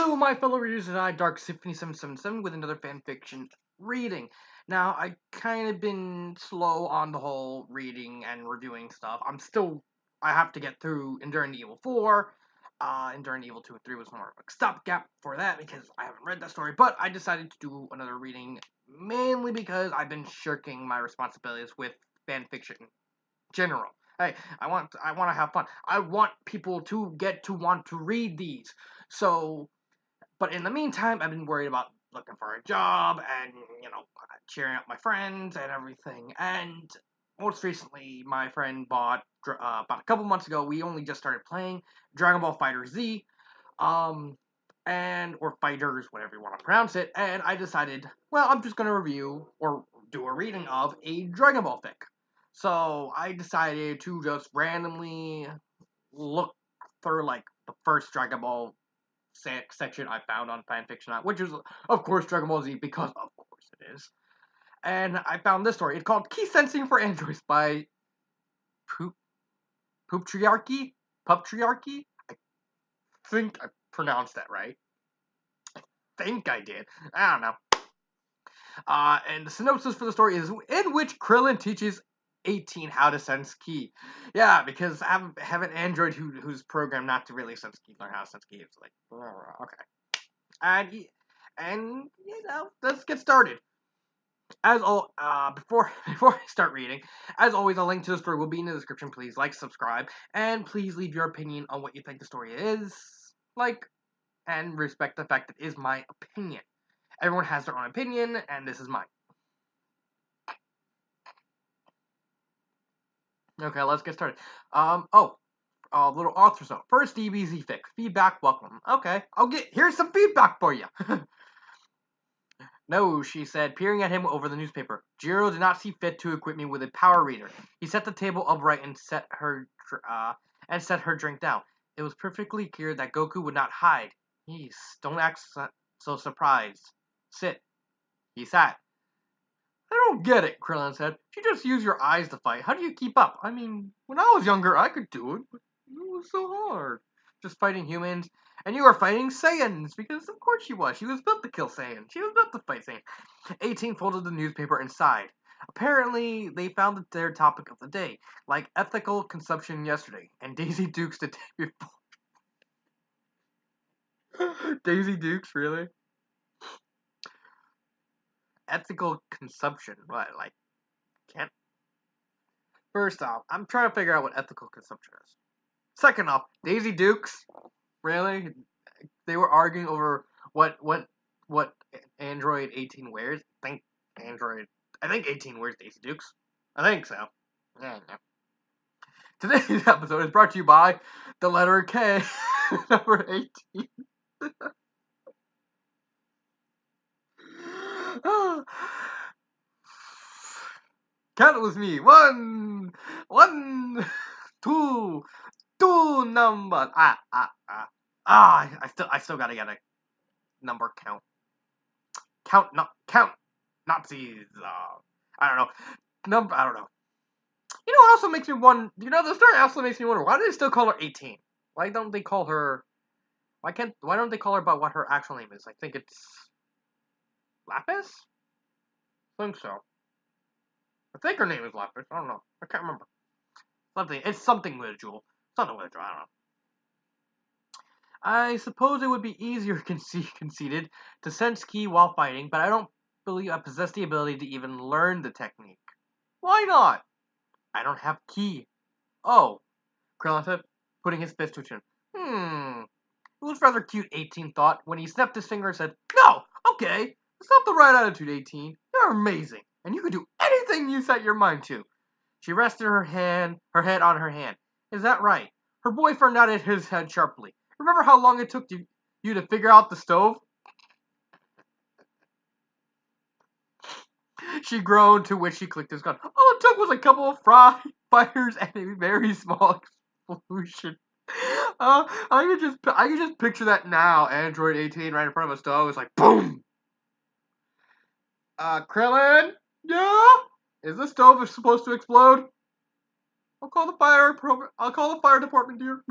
Hello, my fellow readers, and I, Dark Symphony 777, with another fanfiction reading. Now, I kind of been slow on the whole reading and reviewing stuff. I have to get through Enduring the Evil 4. Enduring the Evil 2 and 3 was more of a stopgap for that because I haven't read that story. But I decided to do another reading mainly because I've been shirking my responsibilities with fanfiction in general. Hey, I want to have fun. I want people to get to want to read these. So, but in the meantime, I've been worried about looking for a job and, cheering up my friends and everything. And most recently, my friend bought, about a couple months ago, we only just started playing Dragon Ball Fighter Z, or Fighters, whatever you want to pronounce it. And I decided, well, I'm just going to review or do a reading of a Dragon Ball fic. So I decided to just randomly look for, the first Dragon Ball section I found on FanFiction, which is, of course, Dragon Ball Z, because of course it is. And I found this story. It's called Key Sensing for Androids by Pooptriarchy? Puptriarchy? I think I pronounced that right. I think I did. I don't know. And the synopsis for the story is, in which Krillin teaches 18 how to sense ki. Yeah, because I have an android who's programmed not to really sense ki, learn how to sense ki. It's like, okay. And let's get started. Before I start reading, as always, a link to the story will be in the description. Please like, subscribe, and please leave your opinion on what you think the story is. And respect the fact that it is my opinion. Everyone has their own opinion, and this is mine. Okay, let's get started. Little author's note. First DBZ fic. Feedback welcome. Okay, here's some feedback for you. No, she said, peering at him over the newspaper. Jiro did not see fit to equip me with a power reader. He set the table upright and set her drink down. It was perfectly clear that Goku would not hide. Jeez, don't act so surprised. Sit. He sat. I don't get it, Krillin said. You just use your eyes to fight. How do you keep up? I mean, when I was younger, I could do it, but it was so hard. Just fighting humans. And you were fighting Saiyans, because of course she was. She was built to kill Saiyans. She was built to fight Saiyans. 18 folded the newspaper and sighed. Apparently, they found their topic of the day, like ethical consumption yesterday, and Daisy Dukes the day before. Daisy Dukes, really? Ethical consumption? What, can't? First off, I'm trying to figure out what ethical consumption is. Second off, Daisy Dukes? Really? They were arguing over what Android 18 wears. I think 18 wears Daisy Dukes. I think so. Yeah, no. Today's episode is brought to you by the letter K, number 18. Count it with me. One, two numbers. I still gotta get a number count. Count Nazis. I don't know. I don't know. You know what also makes me wonder? The story also makes me wonder. Why do they still call her 18? Why don't they call her? Why don't they call her by what her actual name is? I think it's Lapis. I think so. I think her name is Lapis. I don't know. I can't remember. It's something with a jewel. Something with a jewel. I don't know. I suppose it would be easier conceded to sense ki while fighting, but I don't believe I possess the ability to even learn the technique. Why not? I don't have ki. Oh, Krillin said, putting his fist to his chin. It was rather cute, 18 thought, when he snapped his finger and said, No, okay, that's not the right attitude, 18. You're amazing, and you can do anything you set your mind to. She rested her head on her hand. Is that right? Her boyfriend nodded his head sharply. Remember how long it took you to figure out the stove? She groaned, to which she clicked his gun. All it took was a couple of fires and a very small explosion. I could just picture that now. Android 18 right in front of a stove. It's like boom. Krillin? Yeah? Is the stove supposed to explode? I'll call the fire department, dear.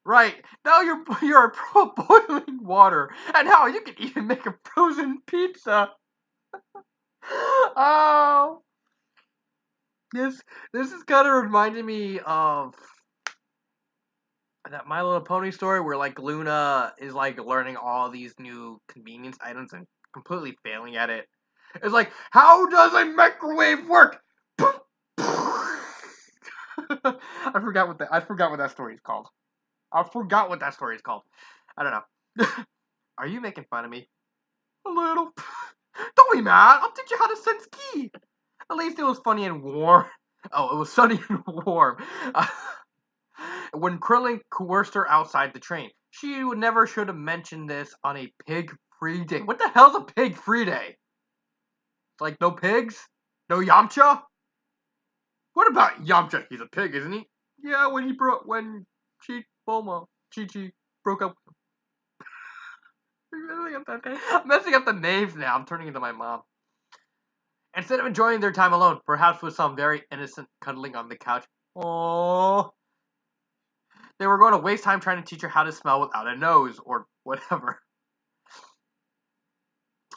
Right. Now you're boiling water. And how you can even make a frozen pizza. Oh, this this is kind of reminding me of that My Little Pony story where like Luna is like learning all these new convenience items and completely failing at it. It's like, how does a microwave work? I forgot what that story is called. I forgot what that story is called. I don't know. Are you making fun of me? A little. Don't be mad. I'll teach you how to sense ki. At least it was funny and warm. Oh, it was sunny and warm. When Krillin coerced her outside the train, she would never should have mentioned this on a pig-free day. What the hell's a pig-free day? It's like no pigs? No Yamcha? What about Yamcha? He's a pig, isn't he? Yeah, when Chi-Chi broke up. I'm messing up the names now. I'm turning into my mom. Instead of enjoying their time alone, perhaps with some very innocent cuddling on the couch. Oh, they were going to waste time trying to teach her how to smell without a nose or whatever.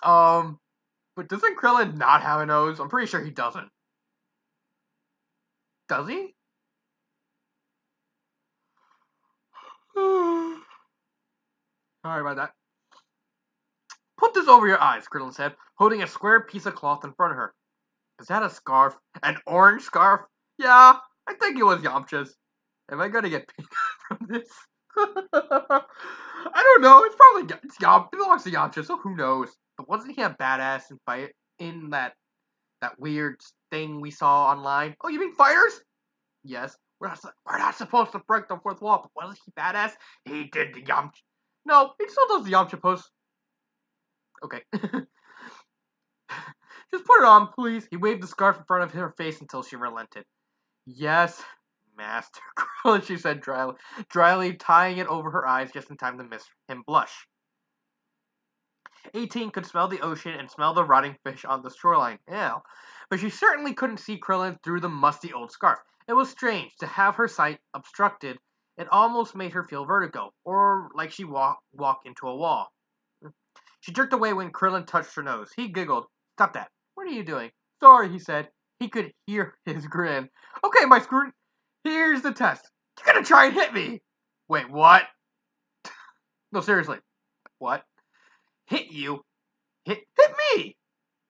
But doesn't Krillin not have a nose? I'm pretty sure he doesn't. Does he? Sorry about that. Put this over your eyes, Krillin said, holding a square piece of cloth in front of her. Is that a scarf? An orange scarf? Yeah, I think it was Yamcha's. Am I gonna get paid from this? I don't know. It belongs to Yamcha, so who knows? But wasn't he a badass in that weird thing we saw online? Oh, you mean fighters? Yes. We're not supposed to break the fourth wall, but wasn't he badass? He did the Yamcha. No, he still does the Yamcha pose. Okay. Just put it on, please. He waved the scarf in front of her face until she relented. Yes, Master Krillin, she said dryly, tying it over her eyes just in time to miss him blush. 18 could smell the ocean and smell the rotting fish on the shoreline. Ew. But she certainly couldn't see Krillin through the musty old scarf. It was strange to have her sight obstructed. It almost made her feel vertigo, or like she walk into a wall. She jerked away when Krillin touched her nose. He giggled. Stop that. What are you doing? Sorry, he said. He could hear his grin. Okay, my screw. Here's the test. You're gonna try and hit me. Wait, what? No, seriously. What? Hit you? Hit me!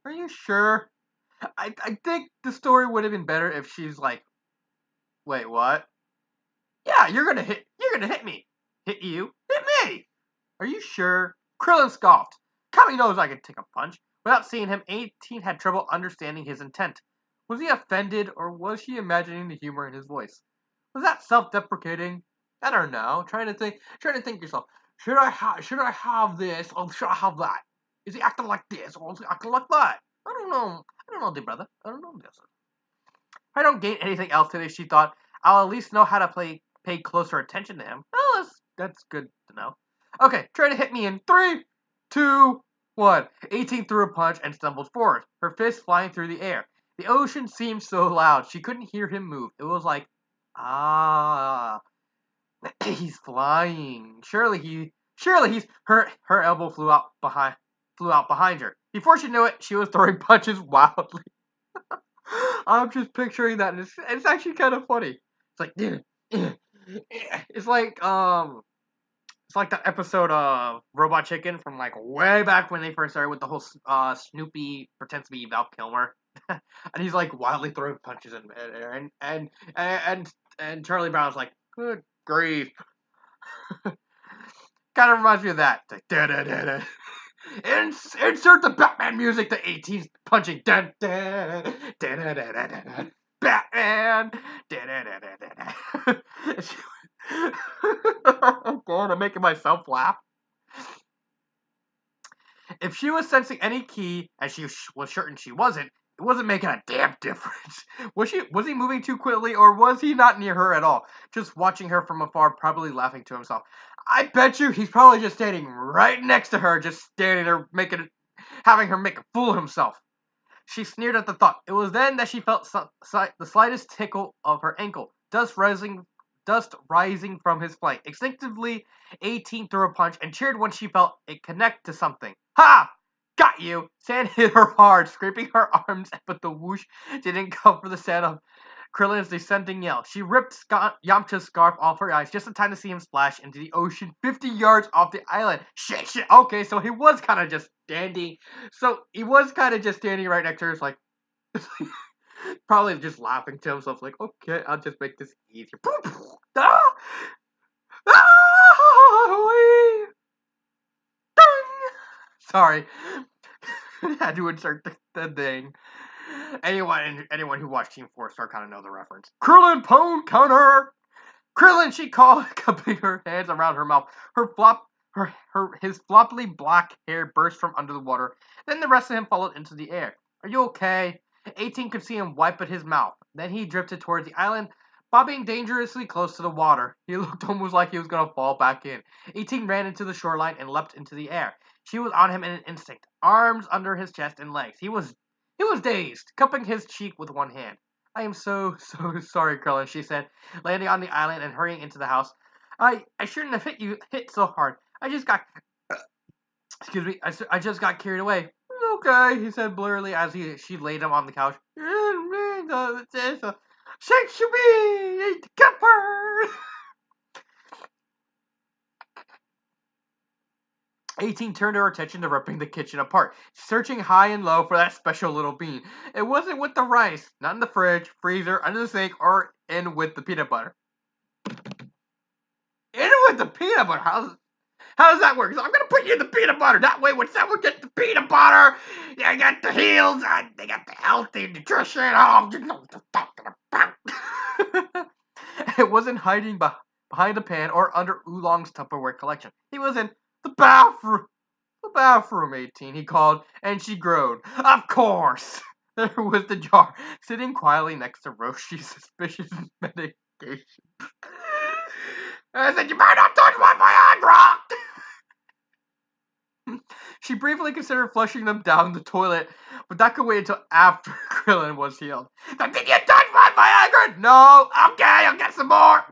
Are you sure? I think the story would have been better if she's like, wait, what? Yeah, you're gonna hit me. Hit you? Hit me! Are you sure? Krillin scoffed. Kami knows I can take a punch. Without seeing him, 18 had trouble understanding his intent. Was he offended, or was she imagining the humor in his voice? Was that self-deprecating? I don't know. Trying to think yourself. Should I have this, or should I have that? Is he acting like this, or is he acting like that? I don't know. I don't know, dear brother. I don't know this. If I don't gain anything else today, she thought, I'll at least know how to pay closer attention to him. Oh, that's good to know. Okay, try to hit me in 3, 2, 1. 18 threw a punch and stumbled forward, her fist flying through the air. The ocean seemed so loud, she couldn't hear him move. It was like, ah, he's flying. Surely he's her elbow flew out behind her. Before she knew it, she was throwing punches wildly. I'm just picturing that, and it's actually kind of funny. It's like, it's like it's like that episode of Robot Chicken from like way back when they first started with the whole Snoopy pretends to be Val Kilmer, and he's like wildly throwing punches in midair, and Charlie Brown's like, good grief. Kind of reminds me of that. It's like, da-da-da-da. Insert the Batman music. The 18's punching. Dun, dun, dun, dun, dun, dun, dun. Batman. Dun, dun, dun, dun, dun. Oh God, I'm making myself laugh. If she was sensing any key, and she was certain she wasn't, it wasn't making a damn difference. Was he moving too quickly, or was he not near her at all? Just watching her from afar, probably laughing to himself. I bet you he's probably just standing right next to her, just standing there, having her make a fool of himself. She sneered at the thought. It was then that she felt the slightest tickle of her ankle. Dust dust rising from his flank. Instinctively, 18 threw a punch and cheered when she felt it connect to something. Ha! Got you! Sand hit her hard, scraping her arms, but the whoosh didn't cover the sound of Krillin's descending yell. She ripped Yamcha's scarf off her eyes just in time to see him splash into the ocean 50 yards off the island. Shit. Okay, so he was kind of just standing. Right next to her. It's like, probably just laughing to himself, like, okay, I'll just make this easier. Ah! Ah! Sorry. I had to insert the thing. Anyone who watched Team 4 Star kind of know the reference. Krillin Pone counter! Krillin, she called, cupping her hands around her mouth. His floppily black hair burst from under the water. Then the rest of him followed into the air. Are you okay? 18 could see him wipe at his mouth. Then he drifted towards the island, bobbing dangerously close to the water. He looked almost like he was going to fall back in. 18 ran into the shoreline and leapt into the air. She was on him in an instant, arms under his chest and legs. He was dazed, cupping his cheek with one hand. I am so sorry, Krillin, she said, landing on the island and hurrying into the house. I shouldn't have hit so hard. I just got, excuse me, I just got carried away. Okay, he said blurrily as she laid him on the couch. Shake me, Kipper! 18 turned her attention to ripping the kitchen apart, searching high and low for that special little bean. It wasn't with the rice, not in the fridge, freezer, under the sink, or in with the peanut butter. In with the peanut butter? How does that work? So I'm gonna put you in the peanut butter. That way, when someone gets the peanut butter, you get the heels, and they get the healthy nutrition. Oh, you know what I'm talking about. It wasn't hiding behind a pan or under Oolong's Tupperware collection. He was in the bathroom. The bathroom, 18, he called, and she groaned. Of course! There was the jar, sitting quietly next to Roshi's suspicious medication. I said, you better not touch my Viagra! She briefly considered flushing them down the toilet, but that could wait until after Krillin was healed. Did you touch my Viagra? No! Okay, I'll get some more!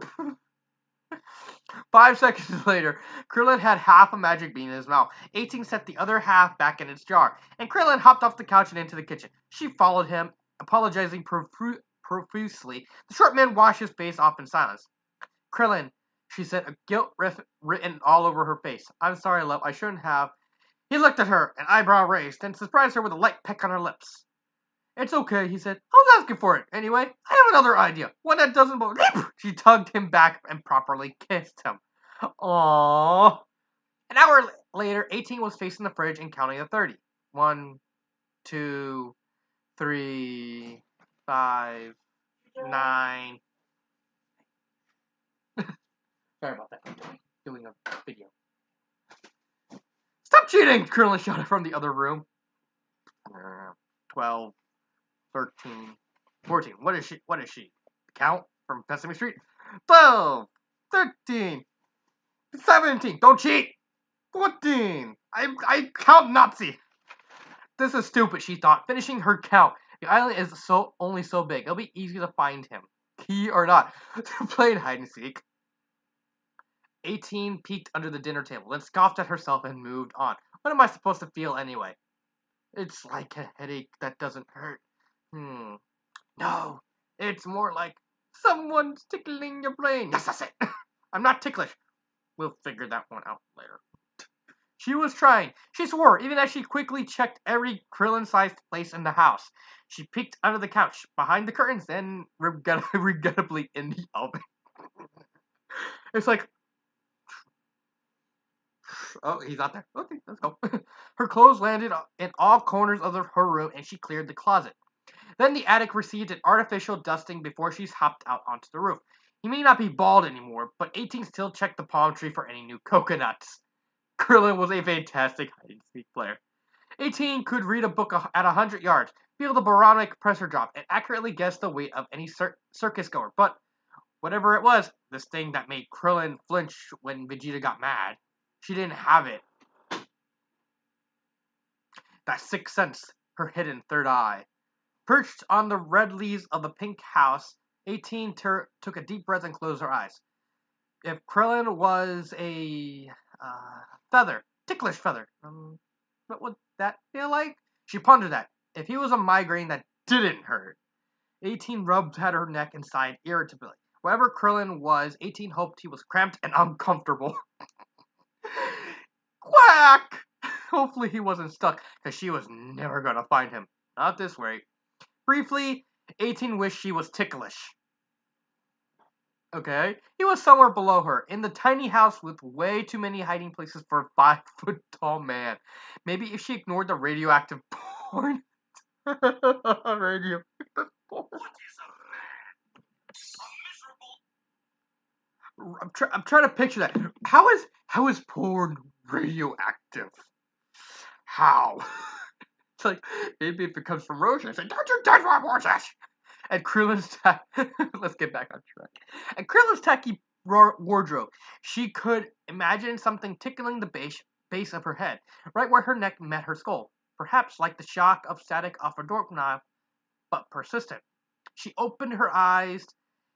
5 seconds later, Krillin had half a magic bean in his mouth. 18 set the other half back in its jar, and Krillin hopped off the couch and into the kitchen. She followed him, apologizing profusely. The short man washed his face off in silence. Krillin, she said, a guilt written all over her face. I'm sorry, love, I shouldn't have. He looked at her, an eyebrow raised, and surprised her with a light peck on her lips. It's okay, he said. I was asking for it. Anyway, I have another idea. One that doesn't bother. She tugged him back and properly kissed him. Aww. An hour later, 18 was facing the fridge and counting to 30. 1, 2, 3, 5, 9. Sorry about that. I'm doing a video. Stop cheating! Krillin shouted from the other room. 12. 13, 14. What is she? Count from Sesame Street. 12, 13, 17. Don't cheat. 14. I count Nazi. This is stupid, she thought, finishing her count. The island is only so big. It'll be easy to find him, key or not, to play hide and seek. 18 peeked under the dinner table, then scoffed at herself and moved on. What am I supposed to feel anyway? It's like a headache that doesn't hurt. No, it's more like someone's tickling your brain. Yes, that's it. I'm not ticklish. We'll figure that one out later. She was trying. She swore, even as she quickly checked every Krillin-sized place in the house. She peeked under the couch, behind the curtains, and regrettably in the oven. It's like, oh, he's not there. Okay, let's go. Her clothes landed in all corners of her room, and she cleared the closet. Then the attic received an artificial dusting before she's hopped out onto the roof. He may not be bald anymore, but 18 still checked the palm tree for any new coconuts. Krillin was a fantastic hide-and-seek player. 18 could read a book at 100 yards, feel the barometric pressure drop, and accurately guess the weight of any circus goer. But whatever it was, this thing that made Krillin flinch when Vegeta got mad, she didn't have it. That sixth sense, her hidden third eye. Perched on the red leaves of the pink house 18 took a deep breath and closed her eyes. If Krillin was a feather, ticklish feather, what would that feel like? She pondered that. If he was a migraine that didn't hurt. 18 rubbed at her neck and sighed irritably. Wherever Krillin was, 18 hoped he was cramped and uncomfortable. Quack! Hopefully he wasn't stuck, because she was never going to find him. Not this way. Briefly, 18 wished she was ticklish. Okay? He was somewhere below her, in the tiny house with way too many hiding places for a 5-foot-tall man. Maybe if she ignored the radioactive porn. Radioactive porn. I'm trying to picture that. How is porn radioactive? How? It's like, maybe if it comes from Roshi, it's like, don't you touch my horses! And Krillin's let's get back on track. And Krillin's tacky wardrobe. She could imagine something tickling the base of her head, right where her neck met her skull. Perhaps like the shock of static off a doorknob, but persistent. She opened her eyes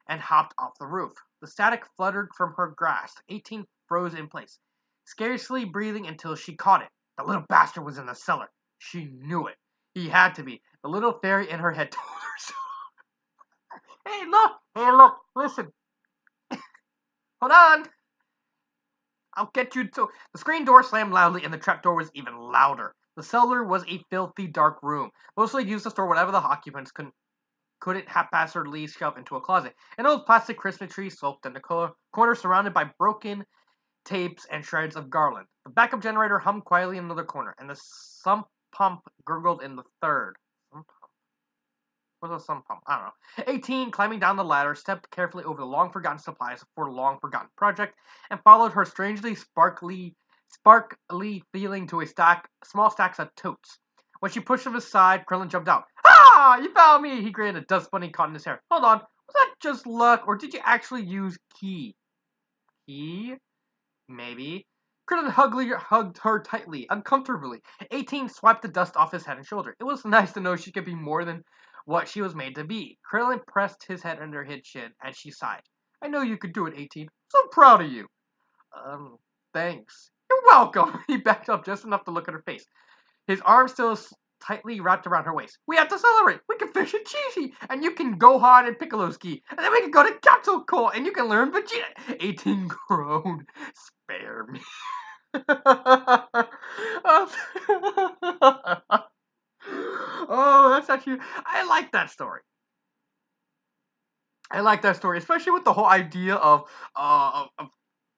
and hopped off the roof. The static fluttered from her grasp. 18 froze in place, scarcely breathing until she caught it. The little bastard was in the cellar. She knew it. He had to be. The little fairy in her head told her so. Hey, look, listen. Hold on. I'll get you to... The screen door slammed loudly and the trapdoor was even louder. The cellar was a filthy, dark room, mostly used to store whatever the occupants couldn't haphazardly shove into a closet. An old plastic Christmas tree sulked in the corner, surrounded by broken tapes and shreds of garland. The backup generator hummed quietly in another corner, and the sump pump gurgled in the third. What's a sump pump? I don't know. 18, climbing down the ladder, stepped carefully over the long-forgotten supplies for a long-forgotten project, and followed her strangely sparkly feeling to small stacks of totes. When she pushed him aside, Krillin jumped out. Ah! You found me! He grinned, a dust bunny caught in his hair. Hold on, was that just luck, or did you actually use ki? Ki? Maybe. Krillin hugged her tightly, uncomfortably. 18 swiped the dust off his head and shoulder. It was nice to know she could be more than what she was made to be. Krillin pressed his head under his chin, and she sighed. I know you could do it, 18. So proud of you. Thanks. You're welcome. He backed up just enough to look at her face. His arm still tightly wrapped around her waist. We have to celebrate. We can fish at Chi-Chi, and you can Gohan and Piccolo ski, and then we can go to Capsule Cole, and you can learn Vegeta. 18 groaned. Spare me. Oh, that's actually... I like that story. I like that story, especially with the whole idea of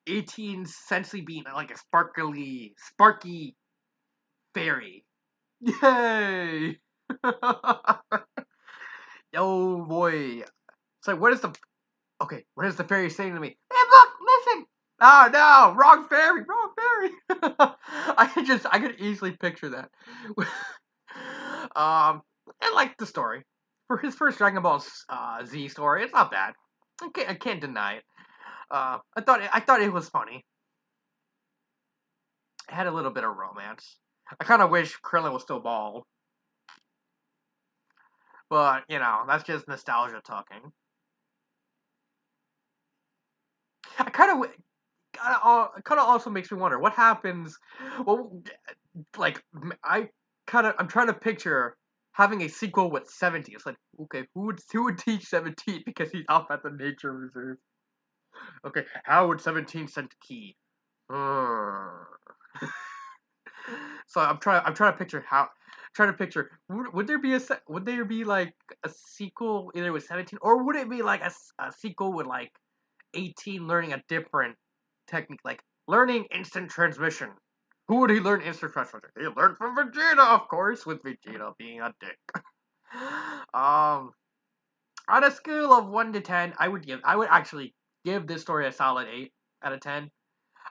18 essentially being like a sparky fairy. Yay! Oh boy. So what is the fairy saying to me? Hey, look, listen! Oh no, wrong fairy. I could easily picture that. I like the story. For his first Dragon Ball Z story, it's not bad. I can't deny it. I thought it was funny. It had a little bit of romance. I kind of wish Krillin was still bald. But, that's just nostalgia talking. It kind of also makes me wonder what happens. Well, like I'm trying to picture having a sequel with 17. It's like, okay, who would teach 17 because he's off at the nature reserve? Okay, how would 17 send Ki? So I'm trying to picture would there be like a sequel either with 17 or would it be like a sequel with like 18 learning a different technique, like learning instant transmission? Who would he learn instant transmission? He learned from Vegeta, of course, with Vegeta being a dick. On a scale of 1 to 10, I would actually give this story a solid 8 out of 10.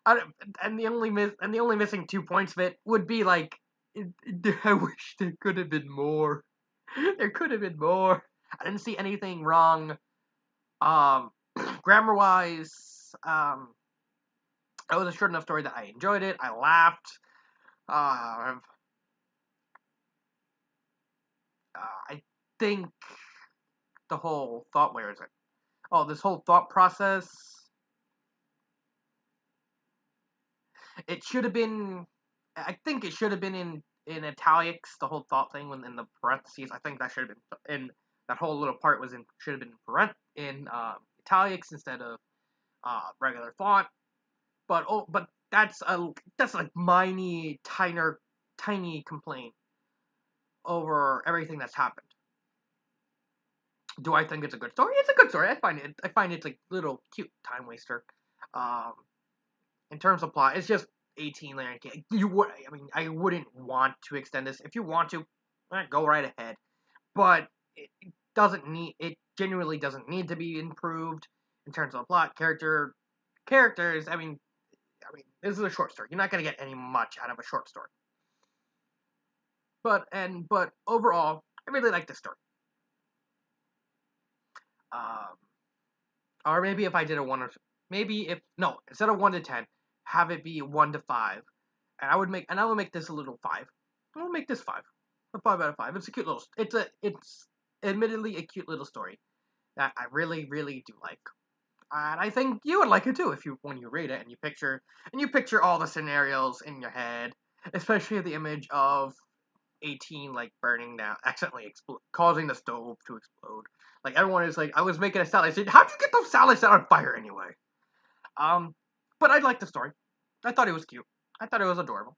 And the only missing 2 points of it would be like, I wish there could have been more. There could have been more. I didn't see anything wrong. Grammar wise, it was a short enough story that I enjoyed it. I laughed. I think the whole thought, where is it? Oh, this whole thought process. It should have been. I think it should have been in italics. The whole thought thing when in the parentheses. I think that should have been in that whole little part was in should have been in italics instead of regular font. But that's like tiny complaint over everything that's happened. Do I think it's a good story? It's a good story. I find it's a little cute time waster. Um, in terms of plot, it's just 18 layer cake. I wouldn't want to extend this. If you want to, go right ahead. But it doesn't need. It genuinely doesn't need to be improved in terms of plot, characters. This is a short story. You're not gonna get any much out of a short story. But overall, I really like this story. Um, or maybe if I did a one or maybe if no instead of 1 to 10, have it be 1 to 5, and I would make this a little 5. I will make this 5, a 5 out of 5. It's a cute little. It's admittedly a cute little story that I really do like, and I think you would like it too if you when you read it and you picture all the scenarios in your head, especially the image of 18 like burning down, accidentally causing the stove to explode. Like everyone is like, I was making a salad. I said, how'd you get those salads out on fire anyway? Um, but I liked the story. I thought it was cute. I thought it was adorable.